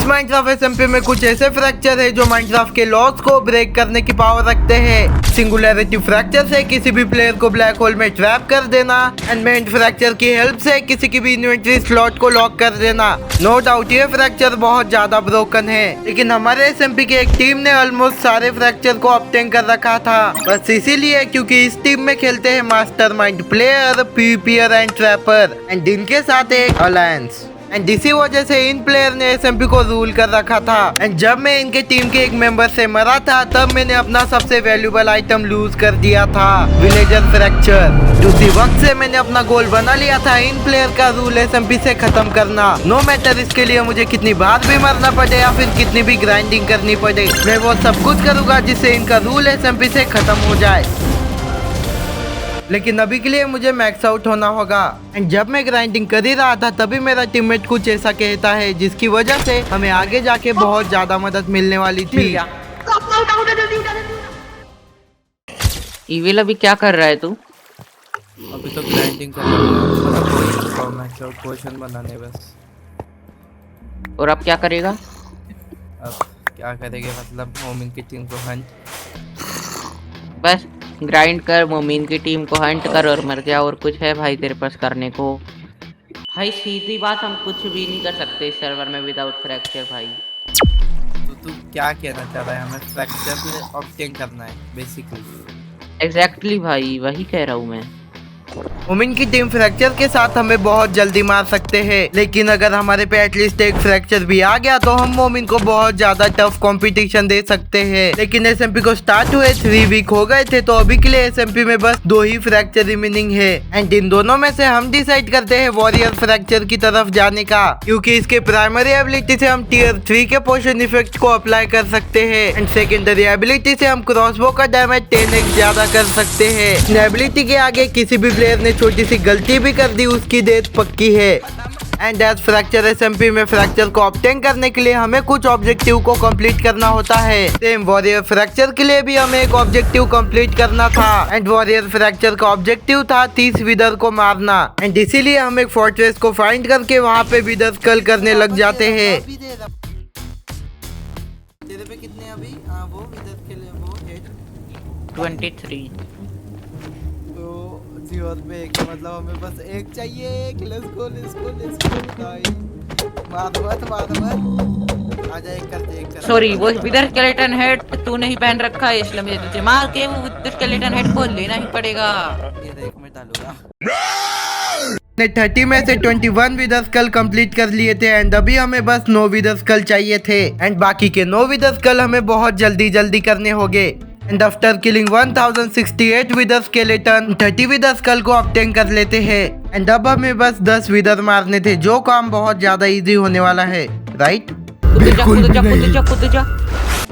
Minecraft SMP में कुछ ऐसे फ्रैक्चर है जो माइनक्राफ्ट के लॉस को ब्रेक करने की पावर रखते हैं। सिंगुलैरिटी फ्रैक्चर से किसी भी प्लेयर को ब्लैक होल में ट्रैप कर देना एंड मेंट फ्रैक्चर की हेल्प से किसी की भी इन्वेंटरी स्लॉट को लॉक कर देना। नो डाउट ये फ्रैक्चर बहुत ज्यादा ब्रोकन है, लेकिन हमारे एसएमपी की एक टीम ने ऑलमोस्ट सारे फ्रैक्चर को ऑब्टेन कर रखा था, बस इसीलिए क्योंकि इस टीम में खेलते हैं mastermind player, PvPer and trapper and इनके साथ एक अलायंस एंड इसी वजह से इन प्लेयर ने एसएमपी को रूल कर रखा था। एंड जब मैं इनके टीम के एक मेंबर से मरा था तब मैंने अपना सबसे वैल्यूबल आइटम लूज कर दिया था, विलेजर फ्रैक्चर। उसी वक्त से मैंने अपना गोल बना लिया था इन प्लेयर का रूल एसएमपी से खत्म करना। नो मैटर इसके लिए मुझे कितनी बार भी मरना पड़े या फिर कितनी भी ग्राइंडिंग करनी पड़े, मैं वो सब कुछ करूंगा जिससे इनका रूल एसएमपी से खत्म हो जाए। लेकिन अभी के लिए मुझे मैक्स आउट होना होगा। एंड जब मैं ग्राइंडिंग कर ही रहा था तभी मेरा टीममेट कुछ ऐसा कहता है जिसकी वजह से हमें आगे जाके बहुत ज्यादा मदद मिलने वाली थी। इविल अभी क्या कर रहा है तू? अभी तो ग्राइंडिंग कर रहा हूँ, मैक्स आउट पोजीशन बनाने बस। और अब क्या करेगा? अब क्या करेंगे मतलब मोमिन की टीम को हंट। बस ग्राइंड कर, मोमिन की टीम को हंट कर और मर जा। और कुछ है भाई तेरे पास करने को? भाई सीधी बात, हम कुछ भी नहीं कर सकते इस सर्वर में विदाउट फ्रैक्चर भाई। तो तू क्या कहना चाह रहा है? हमें फ्रैक्चर ऑब्टेन करना है बेसिकली। एग्जैक्टली भाई, वही कह रहा हूँ मैं। मोमिन की टीम फ्रैक्चर के साथ हमें बहुत जल्दी मार सकते हैं, लेकिन अगर हमारे पे एटलीस्ट एक फ्रैक्चर भी आ गया तो हम मोमिन को बहुत ज्यादा टफ कंपटीशन दे सकते हैं। लेकिन एसएमपी को स्टार्ट हुए 3 वीक हो गए थे, तो अभी के लिए एसएमपी में बस 2 ही फ्रैक्चर रिमेनिंग है। एंड इन दोनों में से हम डिसाइड करते हैं वॉरियर फ्रैक्चर की तरफ जाने का, क्योंकि इसके प्राइमरी एबिलिटी से हम टियर 3 के पोशन इफेक्ट को अप्लाई कर सकते हैं एंड सेकेंडरी एबिलिटी से हम क्रॉसबो का डैमेज 10x ज्यादा कर सकते हैं। एबिलिटी के आगे किसी भी प्लेयर ने छोटी सी गलती भी कर दी उसकी डेथ पक्की है। एंड एज फ्रैक्चर एसएमपी में फ्रैक्चर को ऑब्टेन करने के लिए हमें कुछ ऑब्जेक्टिव को कंप्लीट करना होता है। सेम वॉरियर फ्रैक्चर के लिए भी हमें एक ऑब्जेक्टिव कंप्लीट करना था एंड वॉरियर फ्रैक्चर का ऑब्जेक्टिव था 30 विदर को मारना। एंड इसीलिए हम एक फोर्ट्रेस को फाइंड करके वहाँ पे विदर स्कल करने लग जाते हैं। तेरे पे कितने अभी? वो विदर के लिए वो 23 और पे एक, मतलब हमें बस एक चाहिए। एक लेट्स गो भाई। मार आजा, एक कर। सॉरी, वो विदर स्केलेटन हेड तूने ही पहन रखा है इसलिए मुझे तुझे मार के वो विदर स्केलेटन हेड को लेना ही पड़ेगा। ये देख मैं डालूंगा। ने 30 में से 21 विदर स्कल कंप्लीट कर लिए थे एंड अभी हमें बस 9 विदर स्कल चाहिए थे एंड बाकी के 9 विदर स्कल हमें बहुत जल्दी करने होंगे। And after killing 1068 wither skeleton 30 wither skull को ऑब्टेन कर लेते हैं एंड अब हमें बस 10 विदर मारने थे, जो काम बहुत ज्यादा इजी होने वाला है, राइट? बिल्कुल जा।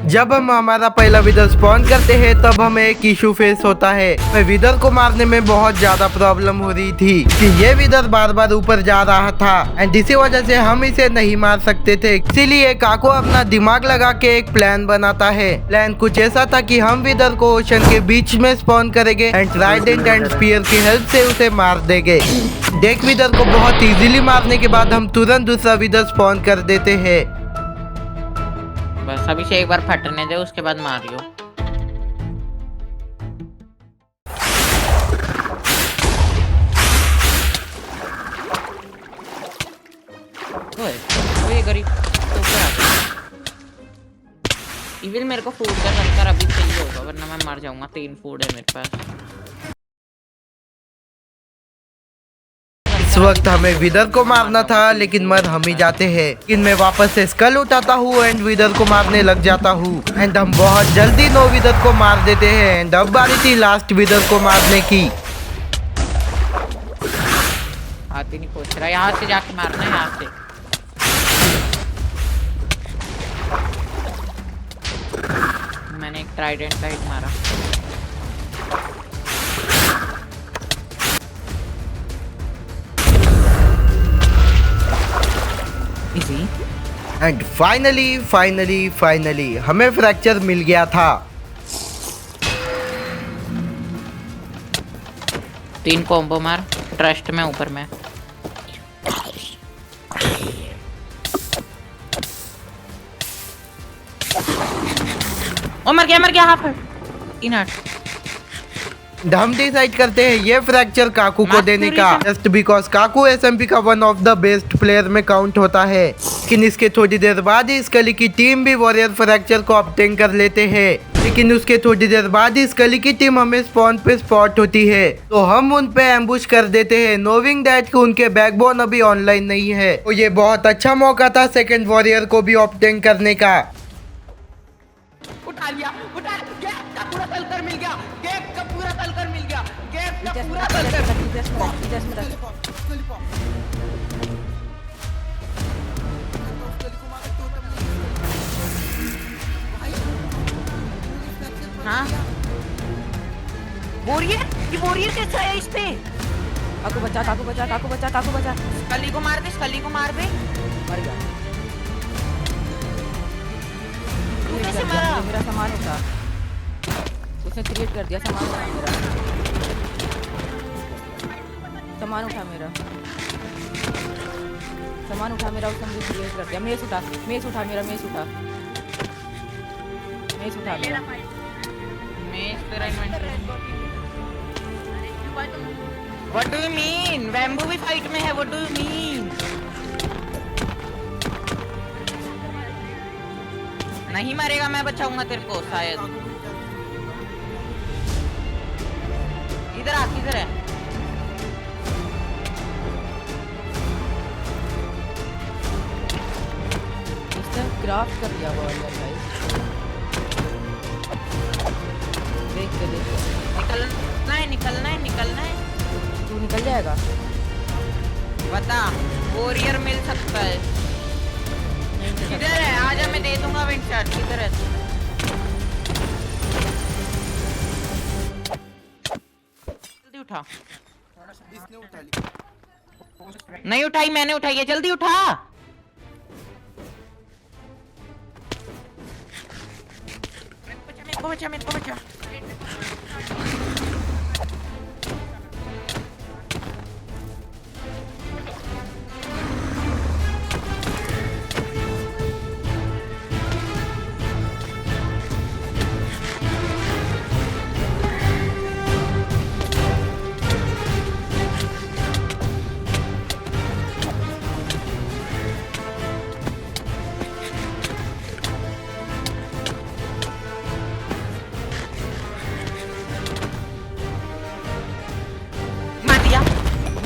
जब हम हमारा पहला विदर स्पॉन करते हैं तब हमें एक इशू फेस होता है। मैं विदर को मारने में बहुत ज्यादा प्रॉब्लम हो रही थी कि ये विदर बार ऊपर जा रहा था एंड इसी वजह से हम इसे नहीं मार सकते थे। इसीलिए काको अपना दिमाग लगा के एक प्लान बनाता है। प्लान कुछ ऐसा था कि हम विदर को ओशन के बीच में स्पॉन करेंगे एंड ट्राइडेंट एंड स्पीयर की हेल्प से उसे मार देंगे। डेक विदर को बहुत इजीली मारने के बाद हम तुरंत दूसरा विदर स्पॉन कर देते हैं। बस अभी से एक बार फटने दे, उसके बाद मारियो। ओए गरीब तो ऊपर आ। इविल मेरे को फूड का सरकार अभी चाहिए होगा, वरना मैं मर जाऊंगा। 3 फूड है मेरे पास। इस वक्त हमें विदर को मारना था लेकिन मर हम ही जाते हैं। लेकिन मैं वापस से स्कल उठाता हूँ एंड विदर को मारने लग जाता हूँ एंड हम बहुत जल्दी 9 विदर को मार देते हैं एंड अब बारी थी लास्ट विदर को मारने की। हाथ ही नहीं पहुंच रहा, यहाँ से जाके मारना है। यहाँ से मैंने एक ट्राइडेंट का हिट मारा। एंड फाइनली हमें फ्रैक्चर मिल गया था। 3 कॉम्बो मार ट्रस्ट में ऊपर में। ओ मर गया हाफ इनट। हम डिसाइड करते हैं ये फ्रैक्चर काकू को देने का, जस्ट बिकॉज काकू एसएमपी का one of the best player में काउंट होता है। लेकिन इसके थोड़ी देर बाद ही स्कली की टीम भी वॉरियर फ्रैक्चर को ऑब्टेन कर लेते हैं। लेकिन उसके थोड़ी देर बाद ही स्कली की टीम हमें स्पॉन पे स्पॉट होती है, तो हम उन पे एम्बुश कर देते हैं, नोविंग दैट कि उनके बैकबोन अभी ऑनलाइन नहीं है। तो ये बहुत अच्छा मौका था सेकंड वॉरियर को भी ऑब्टेन करने का। उठा लिया, गैप का पूरा तलकर मिल गया, गैप का पूरा तलकर मिल गया, गैप का पूरा तलकर। हाँ वॉरियर, ये वॉरियर कैसा है इस पे? काकू बचा। स्कली को मार दे। मर गया। तू कैसे मारा? मेरा सामान उठा, उसने क्रिएट कर दिया। सामान उठा मेरा, उसने मुझे क्रिएट कर दिया। मेस उठा मेरा। मेस तेरा inventory. What do you mean? Bamboo भी फाइट में है। What do you mean? नहीं मरेगा, मैं बचाऊंगा तेरे को शायद। इधर है। उसने क्राफ्ट कर दिया वॉरियर गाइस। देख निकलना है। तू निकल जाएगा। बता, वॉरियर मिल सकता है। किधर है? आजा, मैं दे दूंगा विंड शॉट। किधर है? जल्दी उठा। नहीं उठाई, मैंने उठाई है। जल्दी उठा। मेरे को बचा।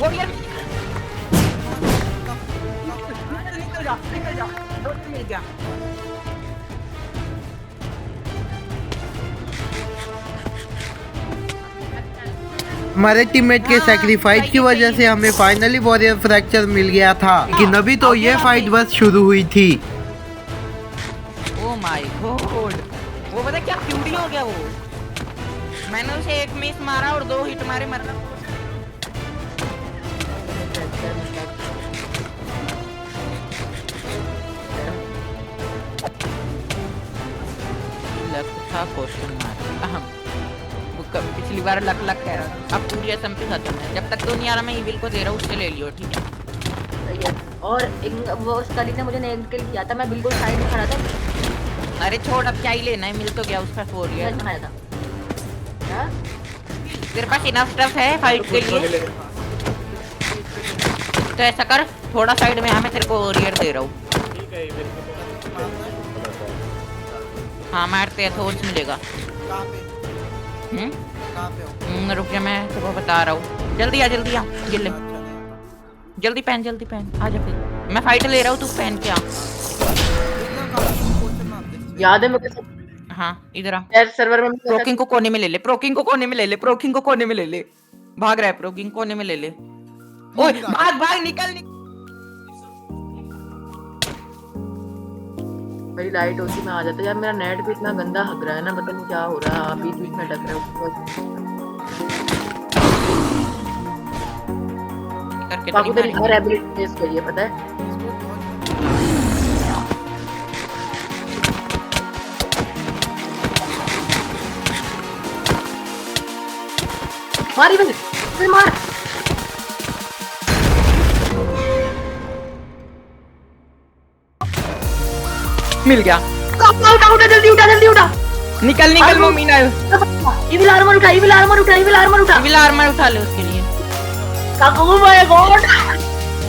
वॉरियर निकल जा। मिल गया। हमारे टीममेट के सैक्रिफाइस की वजह से हमें फाइनली वॉरियर फ्रैक्चर मिल गया था, लेकिन अभी तो ये फाइट बस शुरू हुई थी। ओ माय गॉड, वो पता क्या क्यूटी हो गया वो। मैंने उसे एक मिस मारा और 2 हिट मारे, मरना। था क्वेश्चन मार्क। अहम पिछली बार लक कह रहा था, अब पूरी एसएमपी खत्म है। जब तक तो नहीं आ रहा, मैं इविल को दे रहा हूँ, उससे ले लियो, ठीक है? सही है। और वो स्कली ने मुझे नेल किल किया था, मैं बिल्कुल साइड में खड़ा था। अरे छोड़, अब क्या ही लेना है, मिल तो गया उसका 4 ईयर। तेरे पास इनफ स्टफ है फाइट के लिए, तो ऐसा कर, थोड़ा साइड में मैं तेरे को वॉरियर दे रहा हूँ। हाँ मारते हैं, थोड़ा मिलेगा। रुक जा, मैं तेको बता रहा हूँ। जल्दी आ गिल्ले। जल्दी पहन आ जा। फिर मैं फाइट ले रहा हूँ, तू पहन के आ। याद है मुझे। हाँ इधर आ। यार सर्वर में प्रोकिंग को कोने में ले ले। प्रोकिंग को कोने में ले ले। भाग रहा है प्रोकिंग, कोने में ले ले। ओए भाग निकल। मेरी लाइट होती मैं आ जाता। यार मेरा नेट भी इतना गंदा हक रहा है ना, पता नहीं क्या हो रहा है। बीच में अटक रहा है। बाबू तेरी हर एबिलिटी टेस्ट करिए, पता है? मारी बस, मार। मिल गया। उठा जल्दी उठा जल्दी उठा। निकल निकल मोमिन आयो। इविल आर्मर उठा इविल आर्मर उठा इविल आर्मर उठा। सिविल आर्मर उठा ले उसके लिए। काकू माय गॉड।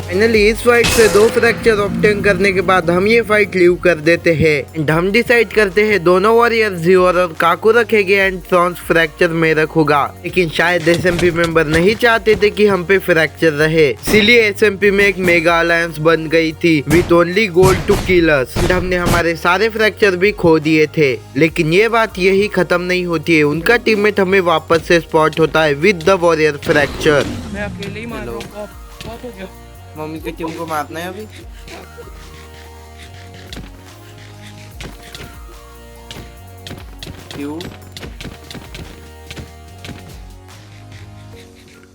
फाइनली इस फाइट से 2 फ्रैक्चर ऑब्टेन करने के बाद हम ये फाइट लीव कर देते हैं एंड हम डिसाइड करते हैं दोनों वॉरियर जीवर और काकू रखेंगे एंड ट्रॉन्स फ्रैक्चर में रखूंगा। लेकिन शायद एसएमपी मेंबर नहीं चाहते थे कि हम पे फ्रैक्चर रहे, इसीलिए एसएमपी में एक मेगा अलायंस बन गई थी with only goal to kill us. हमने हमारे सारे फ्रैक्चर भी खो दिए थे, लेकिन ये बात यही खत्म नहीं होती है। उनका टीममेट हमें वापस से स्पॉट होता है विद द वॉरियर फ्रैक्चर। मैं अकेले ही मार रहा हूँ। बहुत हो गया। मम्मी की टीम को मारना है अभी। क्यों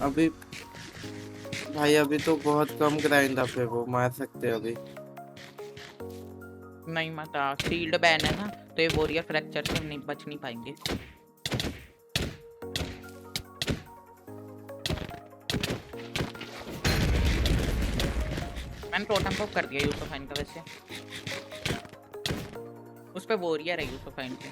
अभी भाई अभी तो बहुत कम ग्राइंड अप है, वो मार सकते हैं अभी। नहीं माता, शील्ड बैन है ना, तो ये वॉरियर फ्रैक्चर से नहीं बच नहीं पाएंगे। मैंने टोटम को कर दिया यूसुफाइन का वैसे। उस पे वॉरियर है यूसुफाइन पे।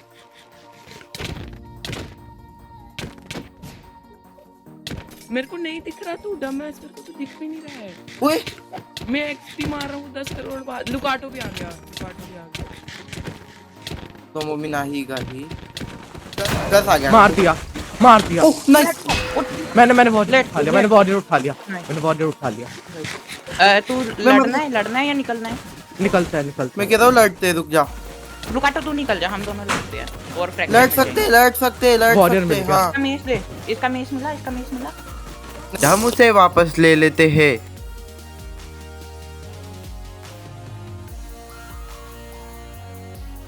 मेरे को नहीं दिख रहा, तू डम है, मेरे को तो दिख भी नहीं रहा है। ओए मैं एक्सपी मार रहा हूँ 10 करोड़ बाद। लुकाटो भी आ गया, लुकाटो भी आ गया। तो मम्मी नाहीगा ही 10 आ गया। मार दिया, मार दिया। Oh nice. मैंने वॉरियर उठा लिया, मैंने वॉरियर उठा लिया, मैंने वॉरियर उठा लिया। तू लड़ना है या निकलना है? निकलता है, निकलता मैं कह रहा हूँ लड़ते, रुक जा। लुकाटो तू निकल जा, हम दोनों लड़ते हैं। और फ्रैक्चर लड़ सकते लड़ सकते लड़ Warrior सकते मिल गया। हाँ। इसका मेस ले, इसका मेस मिला। हम उसे वापस ले लेते हैं